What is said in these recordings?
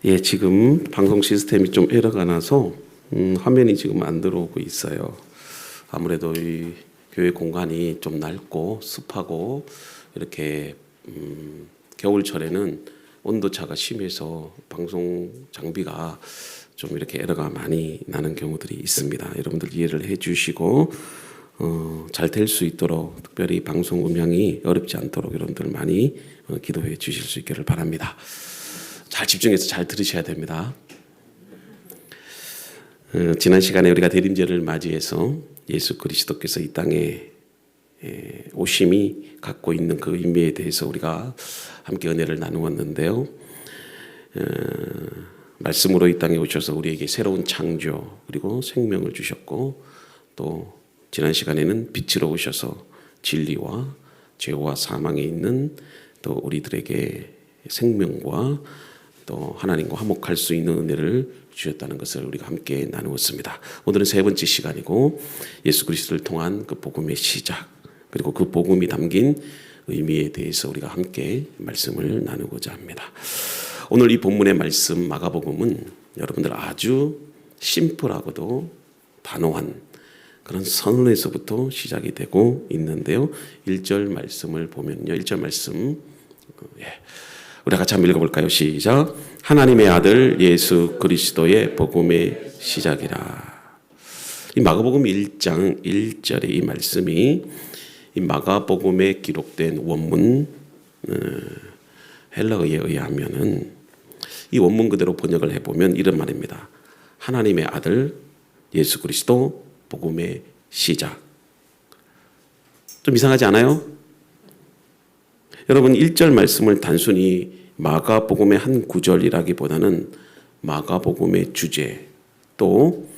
예, 지금 방송 시스템이 좀 에러가 나서 화면이 지금 안 들어오고 있어요. 아무래도 이 교회 공간이 좀 낡고 습하고 이렇게 겨울철에는 온도차가 심해서 방송 장비가 좀 이렇게 에러가 많이 나는 경우들이 있습니다. 여러분들 이해를 해주시고 잘 될 수 있도록, 특별히 방송 음향이 어렵지 않도록 여러분들 많이 기도해 주실 수 있기를 바랍니다. 잘 집중해서 잘 들으셔야 됩니다. 지난 시간에 우리가 대림절을 맞이해서 예수 그리스도께서 이 땅에 오심이 갖고 있는 그 의미에 대해서 우리가 함께 은혜를 나누었는데요. 말씀으로 이 땅에 오셔서 우리에게 새로운 창조 그리고 생명을 주셨고, 또 지난 시간에는 빛으로 오셔서 진리와 죄와 사망에 있는 또 우리들에게 생명과 또 하나님과 화목할 수 있는 은혜를 주셨다는 것을 우리가 함께 나누었습니다. 오늘은 세 번째 시간이고, 예수 그리스도를 통한 그 복음의 시작 그리고 그 복음이 담긴 의미에 대해서 우리가 함께 말씀을 나누고자 합니다. 오늘 이 본문의 말씀 마가복음은 여러분들 아주 심플하고도 단호한 그런 선언에서부터 시작이 되고 있는데요. 1절 말씀을 보면요. 1절 말씀 우리 같이 한번 읽어볼까요? 시작. 하나님의 아들 예수 그리스도의 복음의 시작이라. 이 마가복음 1장 1절의 이 말씀이 이 마가복음에 기록된 원문 헬라어에 의하면은 이 원문 그대로 번역을 해보면 이런 말입니다. 하나님의 아들 예수 그리스도 복음의 시작. 좀 이상하지 않아요? 여러분 1절 말씀을 단순히 마가복음의 한 구절이라기보다는 마가복음의 주제 또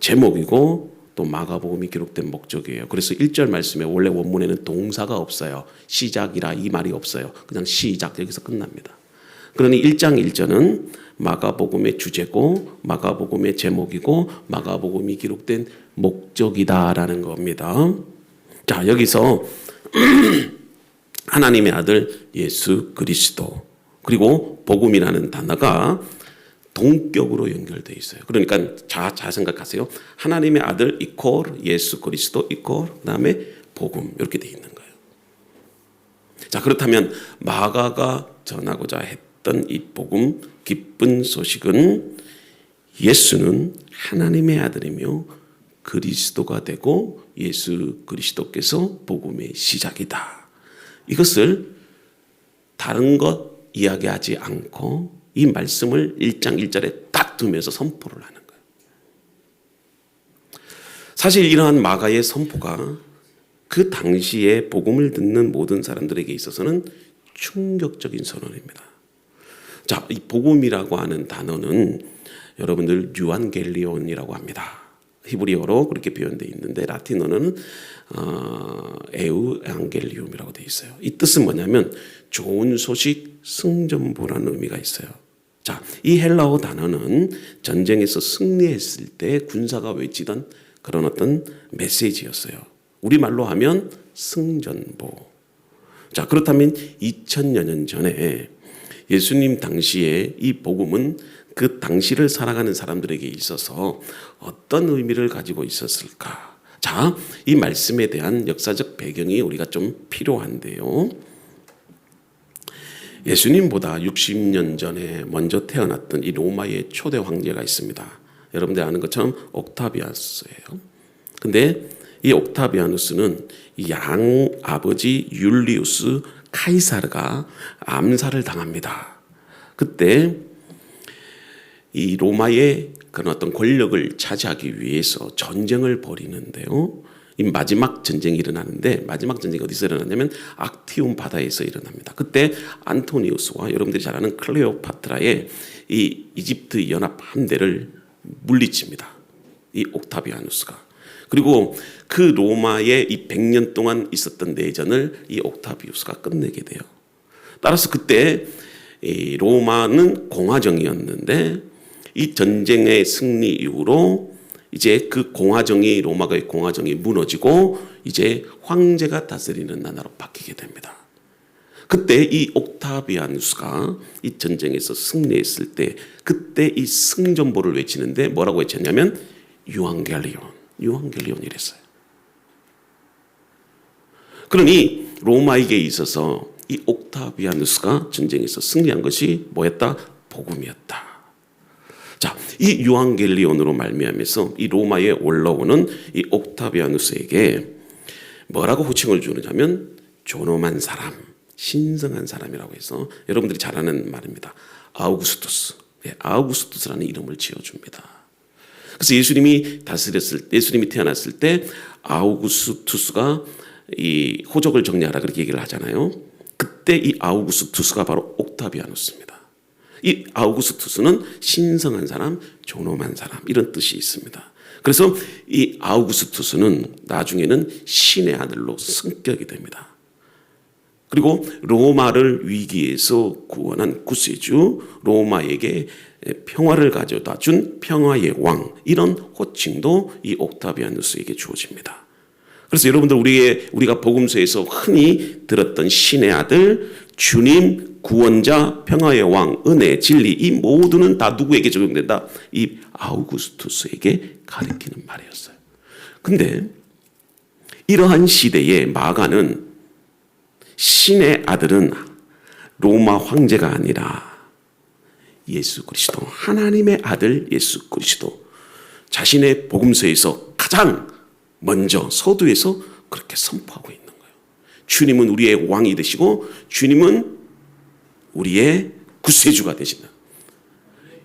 제목이고 또 마가복음이 기록된 목적이에요. 그래서 1절 말씀에 원래 원문에는 동사가 없어요. 시작이라 이 말이 없어요. 그냥 시작 여기서 끝납니다. 그러니 1장 1절은 마가복음의 주제고 마가복음의 제목이고 마가복음이 기록된 목적이다라는 겁니다. 자, 여기서 하나님의 아들 예수 그리스도 그리고 복음이라는 단어가 동격으로 연결되어 있어요. 그러니까 잘 생각하세요. 하나님의 아들 이퀄 예수 그리스도 이퀄 그다음에 복음 이렇게 되어 있는 거예요. 자, 그렇다면 마가가 전하고자 했던 이 복음 기쁜 소식은 예수는 하나님의 아들이며 그리스도가 되고 예수 그리스도께서 복음의 시작이다. 이것을 다른 것 이야기하지 않고 이 말씀을 1장 1절에 딱 두면서 선포를 하는 거예요. 사실 이러한 마가의 선포가 그 당시에 복음을 듣는 모든 사람들에게 있어서는 충격적인 선언입니다. 자, 이 복음이라고 하는 단어는 여러분들 유안겔리온이라고 합니다. 히브리어로 그렇게 표현되어 있는데 라틴어는 에우앙겔리움이라고 되어 있어요. 이 뜻은 뭐냐면 좋은 소식, 승전보라는 의미가 있어요. 자, 이 헬라어 단어는 전쟁에서 승리했을 때 군사가 외치던 그런 어떤 메시지였어요. 우리말로 하면 승전보. 자, 그렇다면 2000여 년 전에 예수님 당시에 이 복음은 그 당시를 살아가는 사람들에게 있어서 어떤 의미를 가지고 있었을까? 자, 이 말씀에 대한 역사적 배경이 우리가 좀 필요한데요. 예수님보다 60년 전에 먼저 태어났던 이 로마의 초대 황제가 있습니다. 여러분들 아는 것처럼 옥타비아누스예요. 근데 이 옥타비아누스는 양 아버지 율리우스 카이사르가 암살을 당합니다. 그때 이 로마의 그런 어떤 권력을 차지하기 위해서 전쟁을 벌이는데요. 이 마지막 전쟁이 일어나는데 마지막 전쟁이 어디서 일어나냐면 악티움 바다에서 일어납니다. 그때 안토니우스와 여러분들이 잘 아는 클레오파트라의 이 이집트 연합 함대를 물리칩니다. 이 옥타비아누스가. 그리고 그 로마의 이 100년 동안 있었던 내전을 이 옥타비우스가 끝내게 돼요. 따라서 그때 이 로마는 공화정이었는데 이 전쟁의 승리 이후로 이제 그 공화정이 로마의 공화정이 무너지고 이제 황제가 다스리는 나라로 바뀌게 됩니다. 그때 이 옥타비아누스가 이 전쟁에서 승리했을 때 그때 이 승전보를 외치는데 뭐라고 외쳤냐면 유앙겔리온 이랬어요. 그러니 로마에게 있어서 이 옥타비아누스가 전쟁에서 승리한 것이 뭐였다? 복음이었다. 자, 이 유앙겔리온으로 말미암아서 이 로마에 올라오는 이 옥타비아누스에게 뭐라고 호칭을 주느냐면 존엄한 사람, 신성한 사람이라고 해서 여러분들이 잘 아는 말입니다. 아우구스투스, 아우구스투스라는 이름을 지어줍니다. 그래서 예수님이 태어났을 때 아우구스투스가 이 호적을 정리하라 그렇게 얘기를 하잖아요. 그때 이 아우구스투스가 바로 옥타비아누스입니다. 이 아우구스투스는 신성한 사람, 존엄한 사람 이런 뜻이 있습니다. 그래서 이 아우구스투스는 나중에는 신의 아들로 승격이 됩니다. 그리고 로마를 위기에서 구원한 구세주, 로마에게 평화를 가져다 준 평화의 왕, 이런 호칭도 이 옥타비아누스에게 주어집니다. 그래서 여러분들 우리가 복음서에서 흔히 들었던 신의 아들, 주님, 구원자, 평화의 왕, 은혜, 진리, 이 모두는 다 누구에게 적용된다? 이 아우구스투스에게 가리키는 말이었어요. 근데 이러한 시대에 마가는 신의 아들은 로마 황제가 아니라 예수 그리스도, 하나님의 아들 예수 그리스도, 자신의 복음서에서 가장 먼저 서두에서 그렇게 선포하고 있는 거예요. 주님은 우리의 왕이 되시고 주님은 우리의 구세주가 되신다.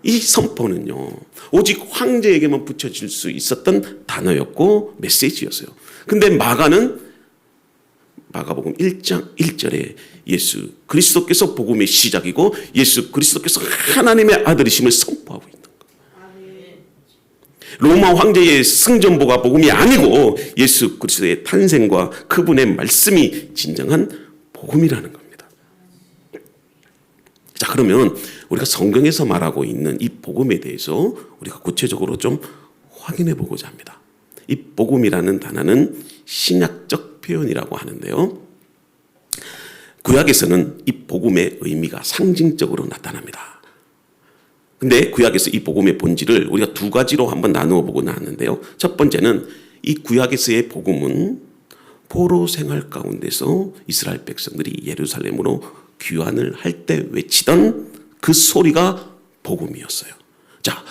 이 선포는요, 오직 황제에게만 붙여질 수 있었던 단어였고 메시지였어요. 근데 마가복음 1장 1절에 예수 그리스도께서 복음의 시작이고 예수 그리스도께서 하나님의 아들이심을 선포하고 있는 거예요. 로마 황제의 승전보가 복음이 아니고 예수 그리스도의 탄생과 그분의 말씀이 진정한 복음이라는 겁니다. 자, 그러면 우리가 성경에서 말하고 있는 이 복음에 대해서 우리가 구체적으로 좀 확인해 보고자 합니다. 이 복음이라는 단어는 신약적 표현이라고 하는데요. 구약에서는 이 복음의 의미가 상징적으로 나타납니다. 근데 구약에서 이 복음의 본질을 우리가 두 가지로 한번 나누어 보고 나왔는데요. 첫 번째는 이 구약에서의 복음은 포로 생활 가운데서 이스라엘 백성들이 예루살렘으로 귀환을 할 때 외치던 그 소리가 복음이었어요. 자,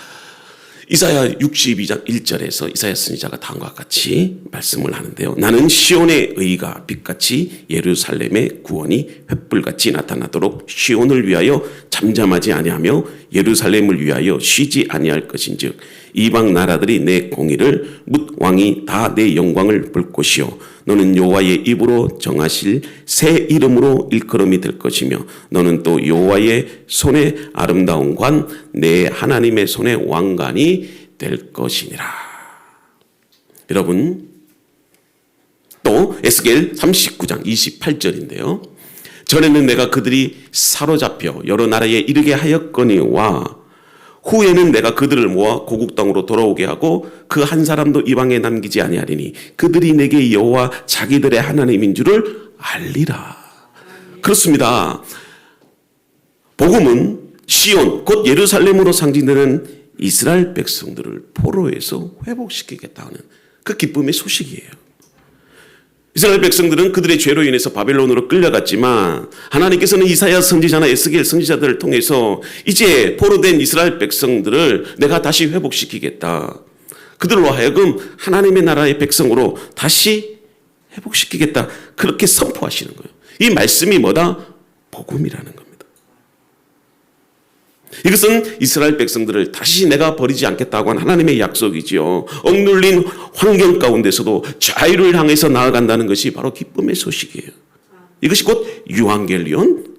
이사야 62장 1절에서 이사야 선지자가 다음과 같이 말씀을 하는데요. 나는 시온의 의가 빛같이 예루살렘의 구원이 횃불같이 나타나도록 시온을 위하여 잠잠하지 아니하며 예루살렘을 위하여 쉬지 아니할 것인즉 이방 나라들이 내 공의를 뭇 왕이 다 내 영광을 볼 것이요 너는 여호와의 입으로 정하실 새 이름으로 일컬음이 될 것이며 너는 또 여호와의 손의 아름다운 관 내 하나님의 손의 왕관이 될 것이니라. 여러분, 또 에스겔 39장 28절인데요. 전에는 내가 그들이 사로잡혀 여러 나라에 이르게 하였거니와 후에는 내가 그들을 모아 고국 땅으로 돌아오게 하고 그 한 사람도 이방에 남기지 아니하리니 그들이 내게 여호와 자기들의 하나님인 줄을 알리라. 그렇습니다. 복음은 시온 곧 예루살렘으로 상징되는 이스라엘 백성들을 포로에서 회복시키겠다는 그 기쁨의 소식이에요. 이스라엘 백성들은 그들의 죄로 인해서 바벨론으로 끌려갔지만 하나님께서는 이사야 선지자나 에스겔 선지자들을 통해서 이제 포로된 이스라엘 백성들을 내가 다시 회복시키겠다. 그들로 하여금 하나님의 나라의 백성으로 다시 회복시키겠다. 그렇게 선포하시는 거예요. 이 말씀이 뭐다? 복음이라는 겁니다. 이것은 이스라엘 백성들을 다시 내가 버리지 않겠다고 한 하나님의 약속이지요. 억눌린 환경 가운데서도 자유를 향해서 나아간다는 것이 바로 기쁨의 소식이에요. 이것이 곧 유앙겔리온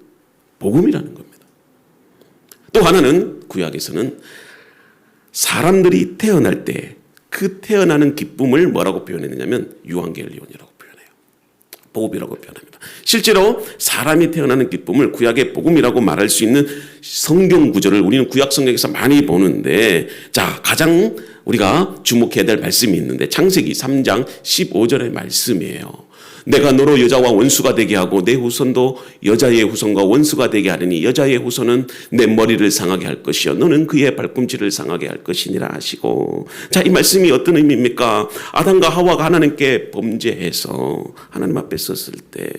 복음이라는 겁니다. 또 하나는 구약에서는 사람들이 태어날 때 그 태어나는 기쁨을 뭐라고 표현했느냐면 유앙겔리온이라고 표현해요. 복음이라고 표현합니다. 실제로 사람이 태어나는 기쁨을 구약의 복음이라고 말할 수 있는 성경 구절을 우리는 구약 성경에서 많이 보는데, 자, 가장 우리가 주목해야 될 말씀이 있는데 창세기 3장 15절의 말씀이에요. 내가 너로 여자와 원수가 되게 하고 내 후손도 여자의 후손과 원수가 되게 하리니 여자의 후손은 내 머리를 상하게 할 것이요 너는 그의 발꿈치를 상하게 할 것이니라 하시고, 자, 이 말씀이 어떤 의미입니까? 아담과 하와가 하나님께 범죄해서 하나님 앞에 섰을 때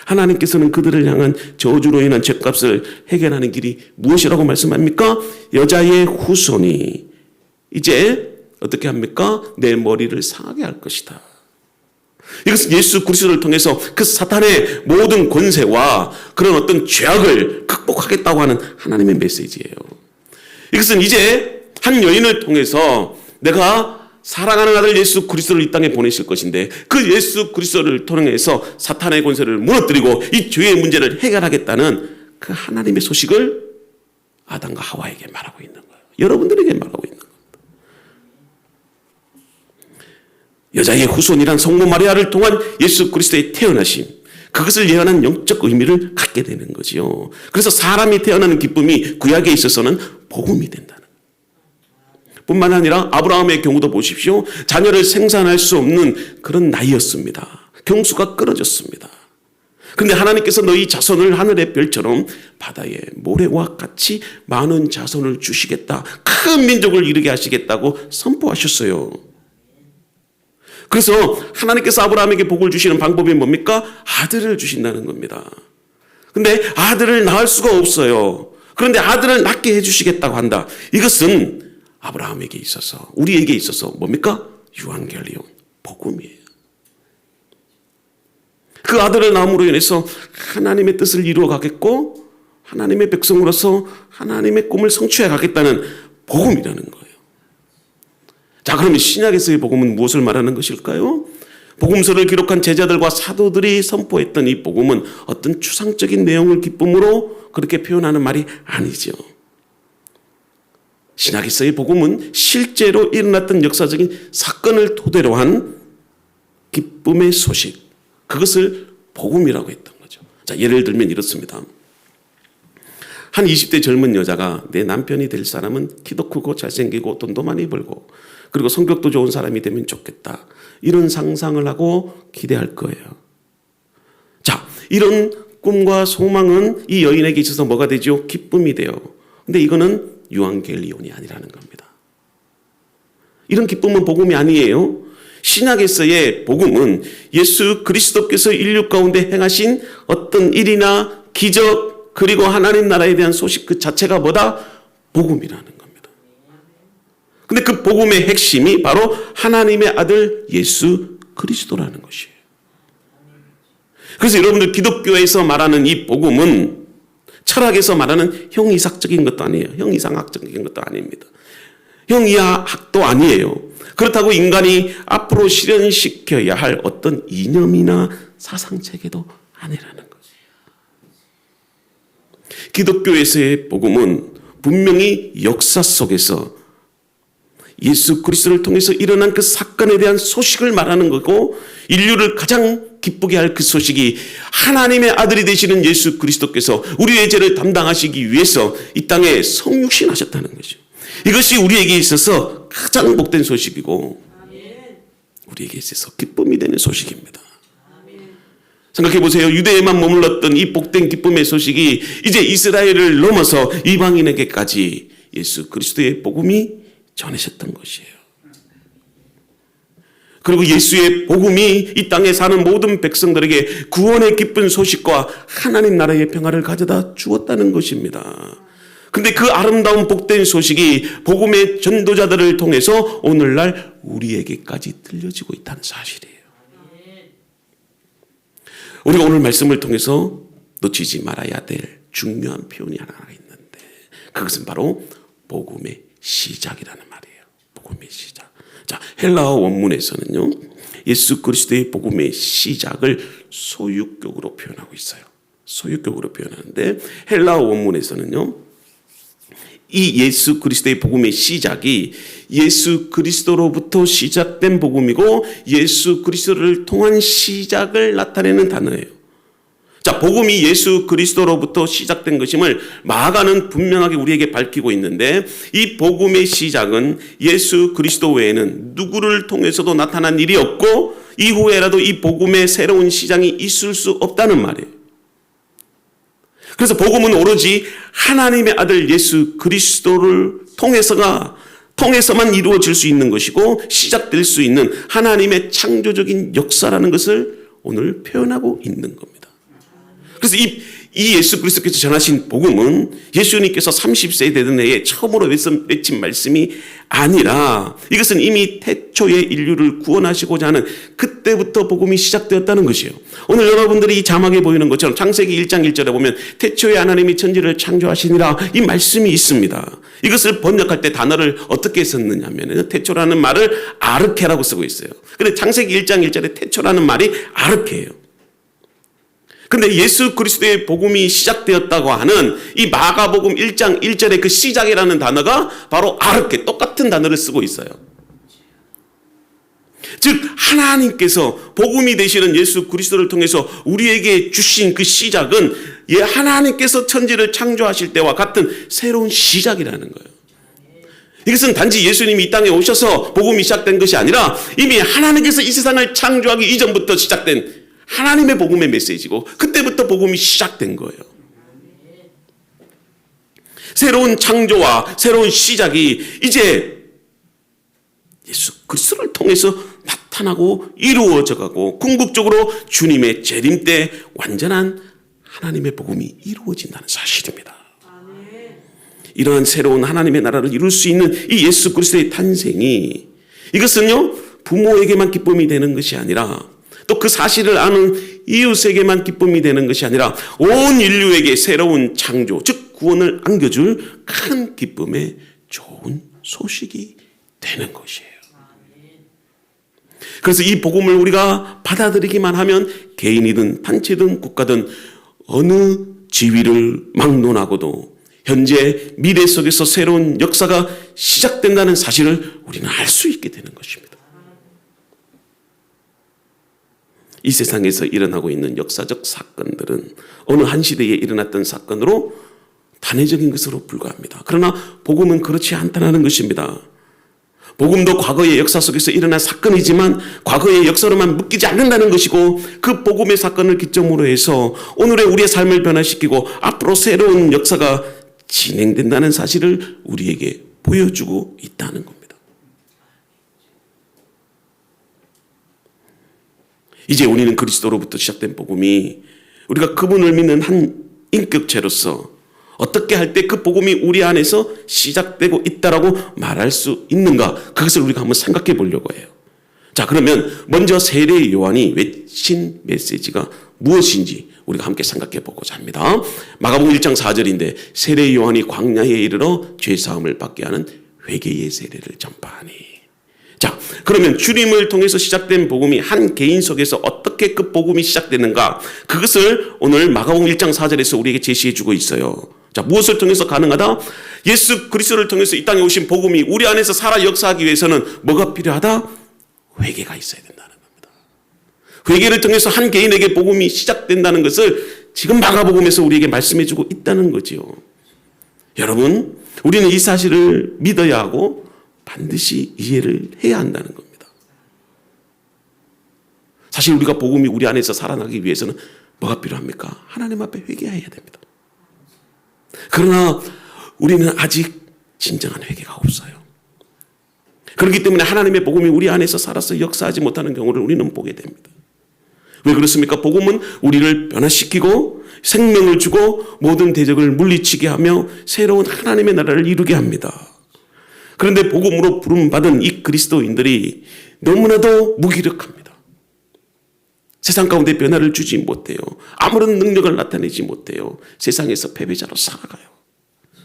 하나님께서는 그들을 향한 저주로 인한 죄값을 해결하는 길이 무엇이라고 말씀합니까? 여자의 후손이 이제 어떻게 합니까? 내 머리를 상하게 할 것이다. 이것은 예수 그리스도를 통해서 그 사탄의 모든 권세와 그런 어떤 죄악을 극복하겠다고 하는 하나님의 메시지예요. 이것은 이제 한 여인을 통해서 내가 사랑하는 아들 예수 그리스도를 이 땅에 보내실 것인데, 그 예수 그리스도를 통해서 사탄의 권세를 무너뜨리고 이 죄의 문제를 해결하겠다는 그 하나님의 소식을 아담과 하와에게 말하고 있는 거예요. 여러분들에게 말하고 있는 거예요. 여자의 후손이란 성모 마리아를 통한 예수 그리스도의 태어나심, 그것을 예언한 영적 의미를 갖게 되는 거지요. 그래서 사람이 태어나는 기쁨이 구약에 있어서는 복음이 된다는 거예요. 뿐만 아니라 아브라함의 경우도 보십시오. 자녀를 생산할 수 없는 그런 나이였습니다. 경수가 끊어졌습니다. 그런데 하나님께서 너희 자손을 하늘의 별처럼 바다의 모래와 같이 많은 자손을 주시겠다, 큰 민족을 이루게 하시겠다고 선포하셨어요. 그래서 하나님께서 아브라함에게 복을 주시는 방법이 뭡니까? 아들을 주신다는 겁니다. 그런데 아들을 낳을 수가 없어요. 그런데 아들을 낳게 해주시겠다고 한다. 이것은 아브라함에게 있어서, 우리에게 있어서 뭡니까? 유앙겔리온, 복음이에요. 그 아들을 낳음으로 인해서 하나님의 뜻을 이루어 가겠고 하나님의 백성으로서 하나님의 꿈을 성취해 가겠다는 복음이라는 거예요. 자, 그러면 신약에서의 복음은 무엇을 말하는 것일까요? 복음서를 기록한 제자들과 사도들이 선포했던 이 복음은 어떤 추상적인 내용을 기쁨으로 그렇게 표현하는 말이 아니죠. 신약에서의 복음은 실제로 일어났던 역사적인 사건을 토대로 한 기쁨의 소식, 그것을 복음이라고 했던 거죠. 자, 예를 들면 이렇습니다. 한 20대 젊은 여자가 내 남편이 될 사람은 키도 크고 잘생기고 돈도 많이 벌고 그리고 성격도 좋은 사람이 되면 좋겠다, 이런 상상을 하고 기대할 거예요. 자, 이런 꿈과 소망은 이 여인에게 있어서 뭐가 되죠? 기쁨이 돼요. 근데 이거는 유앙겔리온이 아니라는 겁니다. 이런 기쁨은 복음이 아니에요. 신약에서의 복음은 예수 그리스도께서 인류 가운데 행하신 어떤 일이나 기적, 그리고 하나님 나라에 대한 소식 그 자체가 뭐다? 복음이라는 겁니다. 근데 그 복음의 핵심이 바로 하나님의 아들 예수 그리스도라는 것이에요. 그래서 여러분들 기독교에서 말하는 이 복음은 철학에서 말하는 형이상학적인 것도 아니에요. 형이상학적인 것도 아닙니다. 형이학도 아니에요. 그렇다고 인간이 앞으로 실현시켜야 할 어떤 이념이나 사상체계도 아니라는 거죠. 기독교에서의 복음은 분명히 역사 속에서 예수 그리스도를 통해서 일어난 그 사건에 대한 소식을 말하는 거고, 인류를 가장 기쁘게 할 그 소식이 하나님의 아들이 되시는 예수 그리스도께서 우리의 죄를 담당하시기 위해서 이 땅에 성육신하셨다는 거죠. 이것이 우리에게 있어서 가장 복된 소식이고 우리에게 있어서 기쁨이 되는 소식입니다. 생각해 보세요. 유대에만 머물렀던 이 복된 기쁨의 소식이 이제 이스라엘을 넘어서 이방인에게까지 예수 그리스도의 복음이 전해졌던 것이에요. 그리고 예수의 복음이 이 땅에 사는 모든 백성들에게 구원의 기쁜 소식과 하나님 나라의 평화를 가져다 주었다는 것입니다. 근데 그 아름다운 복된 소식이 복음의 전도자들을 통해서 오늘날 우리에게까지 들려지고 있다는 사실이에요. 우리가 오늘 말씀을 통해서 놓치지 말아야 될 중요한 표현이 하나가 있는데, 그것은 바로 복음의 시작이라는 말이에요. 복음의 시작. 자, 헬라어 원문에서는요, 예수 그리스도의 복음의 시작을 소유격으로 표현하고 있어요. 소유격으로 표현하는데, 헬라어 원문에서는요, 이 예수 그리스도의 복음의 시작이 예수 그리스도로부터 시작된 복음이고 예수 그리스도를 통한 시작을 나타내는 단어예요. 자, 복음이 예수 그리스도로부터 시작된 것임을 마가는 분명하게 우리에게 밝히고 있는데, 이 복음의 시작은 예수 그리스도 외에는 누구를 통해서도 나타난 일이 없고 이후에라도 이 복음의 새로운 시장이 있을 수 없다는 말이에요. 그래서 복음은 오로지 하나님의 아들 예수 그리스도를 통해서만 이루어질 수 있는 것이고 시작될 수 있는 하나님의 창조적인 역사라는 것을 오늘 표현하고 있는 겁니다. 그래서 이 예수 그리스도께서 전하신 복음은 예수님께서 30세 되던 해에 처음으로 외친 말씀이 아니라 이것은 이미 태초에 인류를 구원하시고자 하는 그때부터 복음이 시작되었다는 것이에요. 오늘 여러분들이 이 자막에 보이는 것처럼 창세기 1장 1절에 보면 태초에 하나님이 천지를 창조하시니라 이 말씀이 있습니다. 이것을 번역할 때 단어를 어떻게 썼느냐 하면 태초라는 말을 아르케라고 쓰고 있어요. 그런데 창세기 1장 1절에 태초라는 말이 아르케예요. 근데 예수 그리스도의 복음이 시작되었다고 하는 이 마가복음 1장 1절의 그 시작이라는 단어가 바로 아르케, 똑같은 단어를 쓰고 있어요. 즉 하나님께서 복음이 되시는 예수 그리스도를 통해서 우리에게 주신 그 시작은 하나님께서 천지를 창조하실 때와 같은 새로운 시작이라는 거예요. 이것은 단지 예수님이 이 땅에 오셔서 복음이 시작된 것이 아니라 이미 하나님께서 이 세상을 창조하기 이전부터 시작된 하나님의 복음의 메시지고 그때부터 복음이 시작된 거예요. 새로운 창조와 새로운 시작이 이제 예수 그리스도를 통해서 나타나고 이루어져가고 궁극적으로 주님의 재림 때 완전한 하나님의 복음이 이루어진다는 사실입니다. 이러한 새로운 하나님의 나라를 이룰 수 있는 이 예수 그리스도의 탄생이 이것은요 부모에게만 기쁨이 되는 것이 아니라 또 그 사실을 아는 이웃에게만 기쁨이 되는 것이 아니라 온 인류에게 새로운 창조, 즉 구원을 안겨줄 큰 기쁨의 좋은 소식이 되는 것이에요. 그래서 이 복음을 우리가 받아들이기만 하면 개인이든 단체든 국가든 어느 지위를 막론하고도 현재 미래 속에서 새로운 역사가 시작된다는 사실을 우리는 알 수 있게 되는 것입니다. 이 세상에서 일어나고 있는 역사적 사건들은 어느 한 시대에 일어났던 사건으로 단회적인 것으로 불과합니다. 그러나 복음은 그렇지 않다는 것입니다. 복음도 과거의 역사 속에서 일어난 사건이지만 과거의 역사로만 묶이지 않는다는 것이고 그 복음의 사건을 기점으로 해서 오늘의 우리의 삶을 변화시키고 앞으로 새로운 역사가 진행된다는 사실을 우리에게 보여주고 있다는 겁니다. 이제 우리는 그리스도로부터 시작된 복음이 우리가 그분을 믿는 한 인격체로서 어떻게 할 때 그 복음이 우리 안에서 시작되고 있다라고 말할 수 있는가 그것을 우리가 한번 생각해 보려고 해요. 자, 그러면 먼저 세례 요한이 외친 메시지가 무엇인지 우리가 함께 생각해 보고자 합니다. 마가복음 1장 4절인데 세례 요한이 광야에 이르러 죄사함을 받게 하는 회개의 세례를 전파하니. 자, 그러면 주님을 통해서 시작된 복음이 한 개인 속에서 어떻게 그 복음이 시작되는가 그것을 오늘 마가복음 1장 4절에서 우리에게 제시해 주고 있어요. 자, 무엇을 통해서 가능하다? 예수 그리스도를 통해서 이 땅에 오신 복음이 우리 안에서 살아 역사하기 위해서는 뭐가 필요하다? 회개가 있어야 된다는 겁니다. 회개를 통해서 한 개인에게 복음이 시작된다는 것을 지금 마가복음에서 우리에게 말씀해 주고 있다는 거지요. 여러분, 우리는 이 사실을 믿어야 하고 반드시 이해를 해야 한다는 겁니다. 사실 우리가 복음이 우리 안에서 살아나기 위해서는 뭐가 필요합니까? 하나님 앞에 회개해야 됩니다. 그러나 우리는 아직 진정한 회개가 없어요. 그렇기 때문에 하나님의 복음이 우리 안에서 살아서 역사하지 못하는 경우를 우리는 보게 됩니다. 왜 그렇습니까? 복음은 우리를 변화시키고 생명을 주고 모든 대적을 물리치게 하며 새로운 하나님의 나라를 이루게 합니다. 그런데 복음으로 부름받은 이 그리스도인들이 너무나도 무기력합니다. 세상 가운데 변화를 주지 못해요. 아무런 능력을 나타내지 못해요. 세상에서 패배자로 살아가요.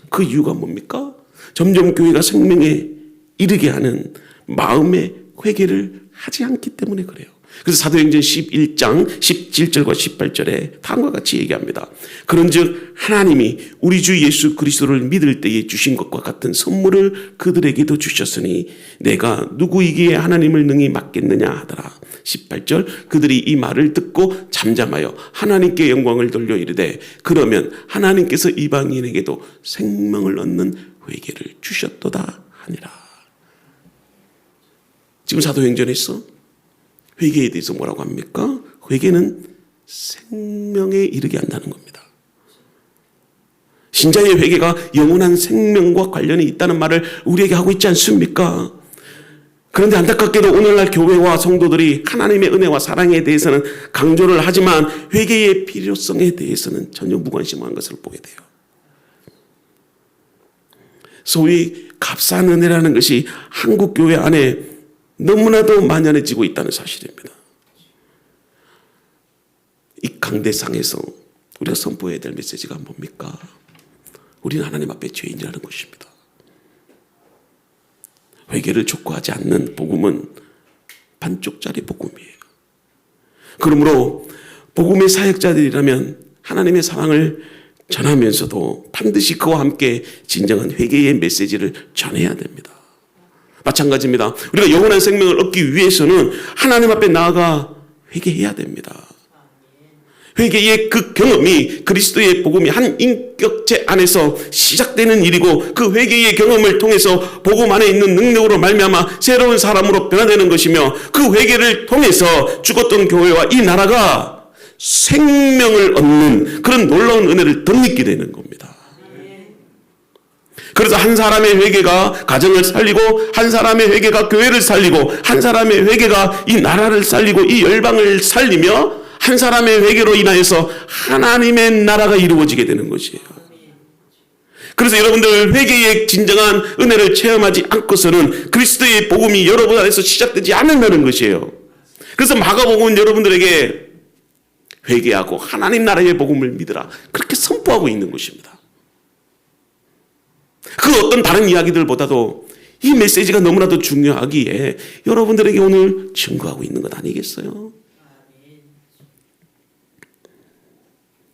그 이유가 뭡니까? 점점 교회가 생명에 이르게 하는 마음의 회개를 하지 않기 때문에 그래요. 그래서 사도행전 11장 17절과 18절에 다음과 같이 얘기합니다. 그런즉 하나님이 우리 주 예수 그리스도를 믿을 때에 주신 것과 같은 선물을 그들에게도 주셨으니 내가 누구이기에 하나님을 능히 맡겠느냐 하더라. 18절 그들이 이 말을 듣고 잠잠하여 하나님께 영광을 돌려 이르되 그러면 하나님께서 이방인에게도 생명을 얻는 회개를 주셨도다 하니라. 지금 사도행전에서 회개에 대해서 뭐라고 합니까? 회개는 생명에 이르게 한다는 겁니다. 신자의 회개가 영원한 생명과 관련이 있다는 말을 우리에게 하고 있지 않습니까? 그런데 안타깝게도 오늘날 교회와 성도들이 하나님의 은혜와 사랑에 대해서는 강조를 하지만 회개의 필요성에 대해서는 전혀 무관심한 것을 보게 돼요. 소위 값싼 은혜라는 것이 한국 교회 안에 너무나도 만연해지고 있다는 사실입니다. 이 강대상에서 우리가 선포해야 될 메시지가 뭡니까? 우리는 하나님 앞에 죄인이라는 것입니다. 회개를 촉구하지 않는 복음은 반쪽짜리 복음이에요. 그러므로 복음의 사역자들이라면 하나님의 사랑을 전하면서도 반드시 그와 함께 진정한 회개의 메시지를 전해야 됩니다. 마찬가지입니다. 우리가 영원한 생명을 얻기 위해서는 하나님 앞에 나아가 회개해야 됩니다. 회개의 그 경험이 그리스도의 복음이 한 인격체 안에서 시작되는 일이고 그 회개의 경험을 통해서 복음 안에 있는 능력으로 말미암아 새로운 사람으로 변화되는 것이며 그 회개를 통해서 죽었던 교회와 이 나라가 생명을 얻는 그런 놀라운 은혜를 덧입게 되는 겁니다. 그래서 한 사람의 회개가 가정을 살리고 한 사람의 회개가 교회를 살리고 한 사람의 회개가 이 나라를 살리고 이 열방을 살리며 한 사람의 회개로 인하여서 하나님의 나라가 이루어지게 되는 것이에요. 그래서 여러분들 회개의 진정한 은혜를 체험하지 않고서는 그리스도의 복음이 여러분 안에서 시작되지 않는다는 것이에요. 그래서 마가복음은 여러분들에게 회개하고 하나님 나라의 복음을 믿으라 그렇게 선포하고 있는 것입니다. 그 어떤 다른 이야기들보다도 이 메시지가 너무나도 중요하기에 여러분들에게 오늘 증거하고 있는 것 아니겠어요?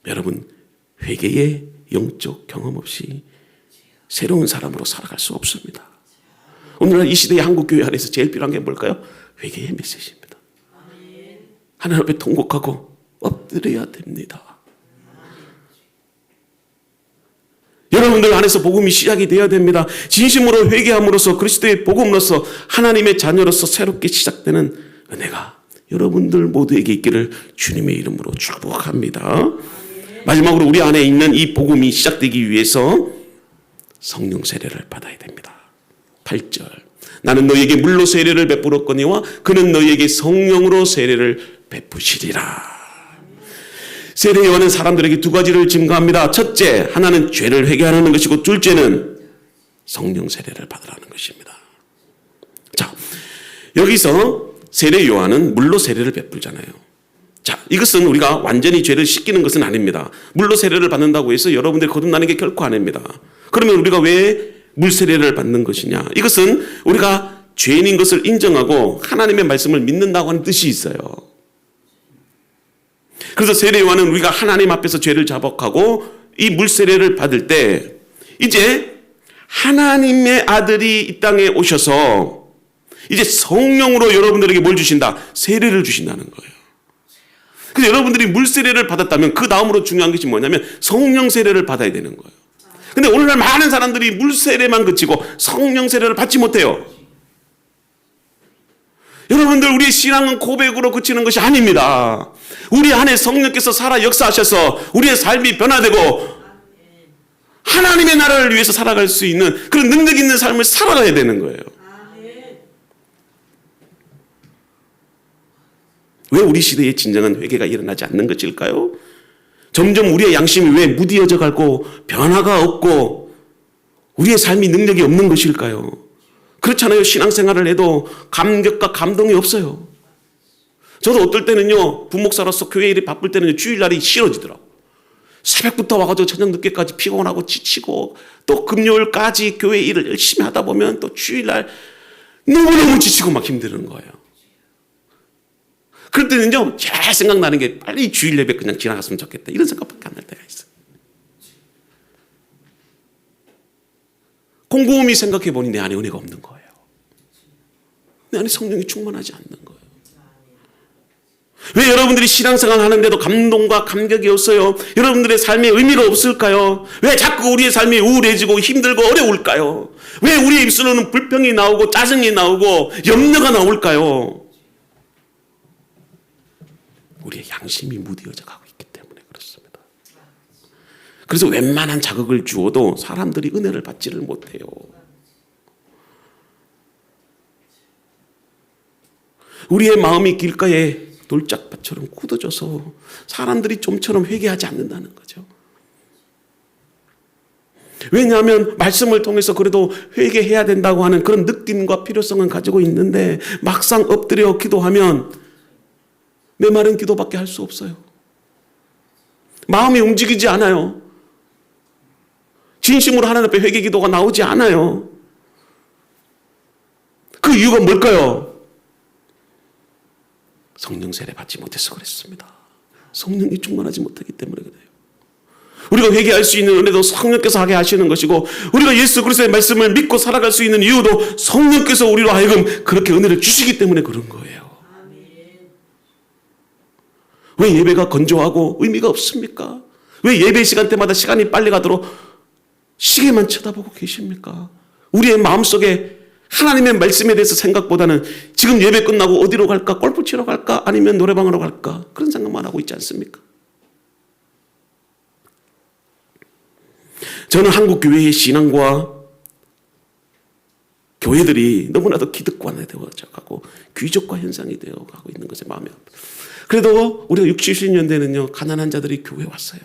여러분, 회개의 영적 경험 없이 새로운 사람으로 살아갈 수 없습니다. 오늘날 이 시대의 한국교회 안에서 제일 필요한 게 뭘까요? 회개의 메시지입니다. 하나님 앞에 통곡하고 엎드려야 됩니다. 여러분들 안에서 복음이 시작이 되어야 됩니다. 진심으로 회개함으로써 그리스도의 복음으로써 하나님의 자녀로서 새롭게 시작되는 은혜가 여러분들 모두에게 있기를 주님의 이름으로 축복합니다. 마지막으로 우리 안에 있는 이 복음이 시작되기 위해서 성령 세례를 받아야 됩니다. 8절 나는 너희에게 물로 세례를 베풀었거니와 그는 너희에게 성령으로 세례를 베푸시리라. 세례 요한은 사람들에게 두 가지를 증거합니다. 첫째, 하나는 죄를 회개하는 것이고 둘째는 성령 세례를 받으라는 것입니다. 자, 여기서 세례 요한은 물로 세례를 베풀잖아요. 자, 이것은 우리가 완전히 죄를 씻기는 것은 아닙니다. 물로 세례를 받는다고 해서 여러분들이 거듭나는 게 결코 아닙니다. 그러면 우리가 왜 물 세례를 받는 것이냐? 이것은 우리가 죄인인 것을 인정하고 하나님의 말씀을 믿는다고 하는 뜻이 있어요. 그래서 세례 요한은 우리가 하나님 앞에서 죄를 자복하고 이 물 세례를 받을 때 이제 하나님의 아들이 이 땅에 오셔서 이제 성령으로 여러분들에게 뭘 주신다? 세례를 주신다는 거예요. 그래서 여러분들이 물 세례를 받았다면 그 다음으로 중요한 것이 뭐냐면 성령 세례를 받아야 되는 거예요. 근데 오늘날 많은 사람들이 물 세례만 그치고 성령 세례를 받지 못해요. 여러분들 우리의 신앙은 고백으로 그치는 것이 아닙니다. 우리 안에 성령께서 살아 역사하셔서 우리의 삶이 변화되고 하나님의 나라를 위해서 살아갈 수 있는 그런 능력 있는 삶을 살아가야 되는 거예요. 왜 우리 시대에 진정한 회개가 일어나지 않는 것일까요? 점점 우리의 양심이 왜 무디어져 가고 변화가 없고 우리의 삶이 능력이 없는 것일까요? 그렇잖아요. 신앙생활을 해도 감격과 감동이 없어요. 저도 어떨 때는요, 부목사로서 교회 일이 바쁠 때는 주일날이 싫어지더라고요. 새벽부터 와가지고 저녁 늦게까지 피곤하고 지치고 또 금요일까지 교회 일을 열심히 하다 보면 또 주일날 너무너무 지치고 막 힘드는 거예요. 그럴 때는요, 제일 생각나는 게 빨리 주일 예배 그냥 지나갔으면 좋겠다. 이런 생각밖에 안 날 때가 있어요. 곰곰이 생각해 보니 내 안에 은혜가 없는 거예요. 내 안에 성령이 충만하지 않는 거예요. 왜 여러분들이 신앙생활 하는데도 감동과 감격이 없어요? 여러분들의 삶에 의미가 없을까요? 왜 자꾸 우리의 삶이 우울해지고 힘들고 어려울까요? 왜 우리의 입술로는 불평이 나오고 짜증이 나오고 염려가 나올까요? 우리의 양심이 무뎌져 가고 있기 때문에 그렇습니다. 그래서 웬만한 자극을 주어도 사람들이 은혜를 받지를 못해요. 우리의 마음이 길가에 돌짝밭처럼 굳어져서 사람들이 좀처럼 회개하지 않는다는 거죠. 왜냐하면 말씀을 통해서 그래도 회개해야 된다고 하는 그런 느낌과 필요성은 가지고 있는데 막상 엎드려 기도하면 메마른 기도밖에 할 수 없어요. 마음이 움직이지 않아요. 진심으로 하나님 앞에 회개 기도가 나오지 않아요. 그 이유가 뭘까요? 성령 세례 받지 못해서 그랬습니다. 성령이 충만하지 못하기 때문에 그래요. 우리가 회개할 수 있는 은혜도 성령께서 하게 하시는 것이고 우리가 예수 그리스도의 말씀을 믿고 살아갈 수 있는 이유도 성령께서 우리로 하여금 그렇게 은혜를 주시기 때문에 그런 거예요. 왜 예배가 건조하고 의미가 없습니까? 왜 예배 시간대마다 시간이 빨리 가도록 시계만 쳐다보고 계십니까? 우리의 마음속에 하나님의 말씀에 대해서 생각보다는 지금 예배 끝나고 어디로 갈까? 골프 치러 갈까? 아니면 노래방으로 갈까? 그런 생각만 하고 있지 않습니까? 저는 한국 교회의 신앙과 교회들이 너무나도 기득권화되어가고 귀족과 현상이 되어가고 있는 것에 마음이 아파요. 그래도 우리가 60, 70년대는요 가난한 자들이 교회에 왔어요.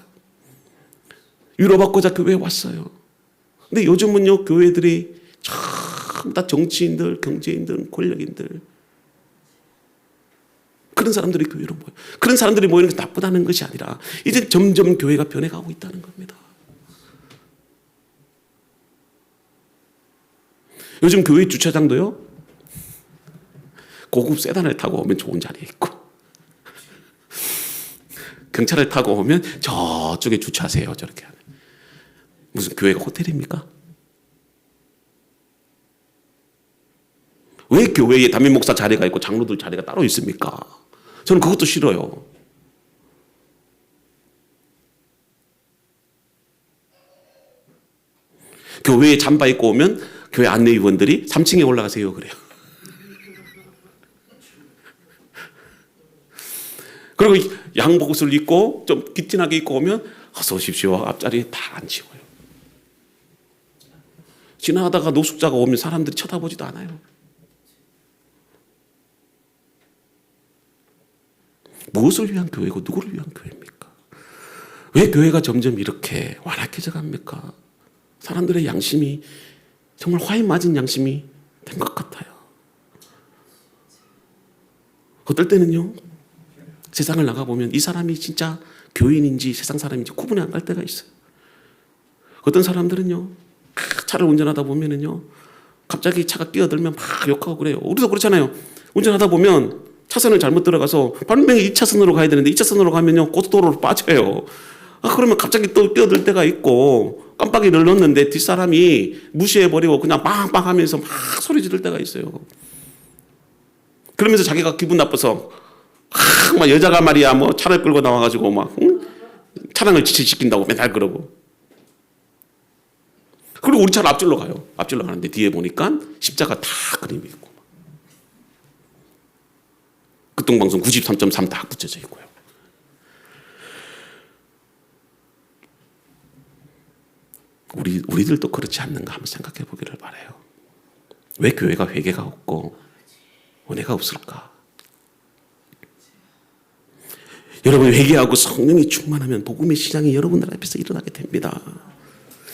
위로받고자 교회에 왔어요. 근데 요즘은요 교회들이 전부 다 정치인들, 경제인들, 권력인들 그런 사람들이 교회로 모여요. 그런 사람들이 모이는 게 나쁘다는 것이 아니라 이제 점점 교회가 변해가고 있다는 겁니다. 요즘 교회 주차장도요 고급 세단을 타고 오면 좋은 자리에 있고 경차를 타고 오면 저쪽에 주차하세요 저렇게 하면. 무슨 교회가 호텔입니까? 왜 교회에 담임 목사 자리가 있고 장로들 자리가 따로 있습니까? 저는 그것도 싫어요. 교회에 잠바 입고 오면 교회 안내위원들이 3층에 올라가세요 그래요. 그리고 양복옷을 입고 좀 기tin하게 입고 오면 어서 오십시오 앞자리에 다 안 치워요. 지나가다가 노숙자가 오면 사람들이 쳐다보지도 않아요. 무엇을 위한 교회고 누구를 위한 교회입니까? 왜 교회가 점점 이렇게 완악해져 갑니까? 사람들의 양심이 정말 화에 맞은 양심이 된 것 같아요. 어떨 때는요 세상을 나가보면 이 사람이 진짜 교인인지 세상 사람인지 구분이 안 갈 때가 있어요. 어떤 사람들은요 차를 운전하다 보면은요 갑자기 차가 끼어들면 막 욕하고 그래요. 우리도 그렇잖아요. 운전하다 보면 차선을 잘못 들어가서 분명히 2차선으로 가야 되는데 2차선으로 가면요 고속도로로 빠져요. 그러면 갑자기 또 끼어들 때가 있고 깜빡이를 넣었는데 뒷사람이 무시해버리고 그냥 빵빵 하면서 막 소리 지를 때가 있어요. 그러면서 자기가 기분 나빠서 막 여자가 말이야 뭐 차를 끌고 나와가지고 막 차량을 지체시킨다고 맨날 그러고. 그리고 우리 차를 앞질러 가요. 앞질러 가는데 뒤에 보니까 십자가 다 그림이 있고 극동방송 93.3 다 붙여져 있고요. 우리들도 그렇지 않는가 한번 생각해 보기를 바라요. 왜 교회가 회개가 없고 은혜가 없을까? 여러분 회개하고 성령이 충만하면 복음의 시장이 여러분들 앞에서 일어나게 됩니다.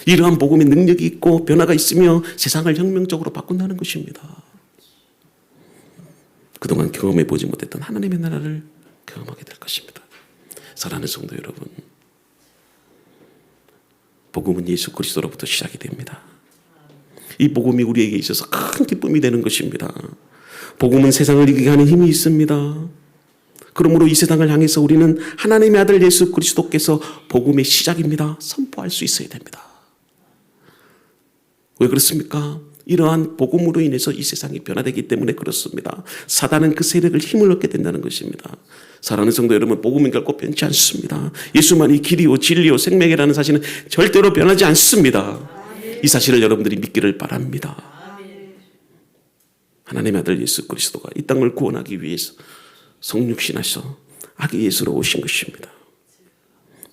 이러한 복음의 능력이 있고 변화가 있으며 세상을 혁명적으로 바꾼다는 것입니다. 그동안 경험해 보지 못했던 하나님의 나라를 경험하게 될 것입니다. 사랑하는 성도 여러분, 복음은 예수 그리스도로부터 시작이 됩니다. 이 복음이 우리에게 있어서 큰 기쁨이 되는 것입니다. 복음은 세상을 이기게 하는 힘이 있습니다. 그러므로 이 세상을 향해서 우리는 하나님의 아들 예수 그리스도께서 복음의 시작입니다. 선포할 수 있어야 됩니다. 왜 그렇습니까? 이러한 복음으로 인해서 이 세상이 변화되기 때문에 그렇습니다. 사단은 그 세력을 힘을 얻게 된다는 것입니다. 사랑하는 성도 여러분, 복음은 결코 변치 않습니다. 예수만이 길이요 진리요 생명이라는 사실은 절대로 변하지 않습니다. 이 사실을 여러분들이 믿기를 바랍니다. 하나님의 아들 예수 그리스도가 이 땅을 구원하기 위해서 성육신하셔 아기 예수로 오신 것입니다.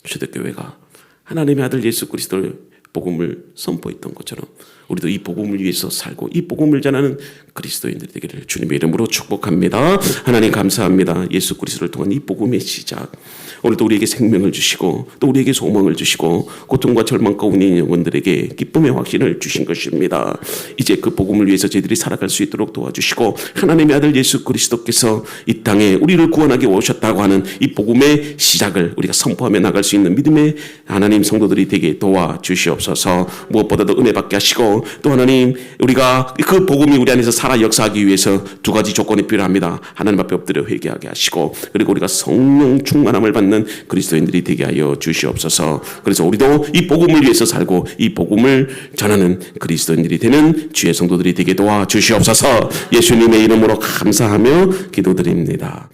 초대교회가 하나님의 아들 예수 그리스도의 복음을 선포했던 것처럼 우리도 이 복음을 위해서 살고 이 복음을 전하는 그리스도인들이 되기를 주님의 이름으로 축복합니다. 하나님 감사합니다. 예수 그리스도를 통한 이 복음의 시작, 오늘도 우리에게 생명을 주시고 또 우리에게 소망을 주시고 고통과 절망 가운데 있는 영혼들에게 기쁨의 확신을 주신 것입니다. 이제 그 복음을 위해서 저희들이 살아갈 수 있도록 도와주시고 하나님의 아들 예수 그리스도께서 이 땅에 우리를 구원하기 오셨다고 하는 이 복음의 시작을 우리가 선포하며 나갈 수 있는 믿음의 하나님 성도들이 되게 도와주시옵소서. 무엇보다도 은혜 받게 하시고 또 하나님, 우리가 그 복음이 우리 안에서 살아 역사하기 위해서 두 가지 조건이 필요합니다. 하나님 앞에 엎드려 회개하게 하시고 그리고 우리가 성령 충만함을 받는 그리스도인들이 되게 하여 주시옵소서. 그래서 우리도 이 복음을 위해서 살고 이 복음을 전하는 그리스도인들이 되는 주의 성도들이 되게 도와주시옵소서. 예수님의 이름으로 감사하며 기도드립니다.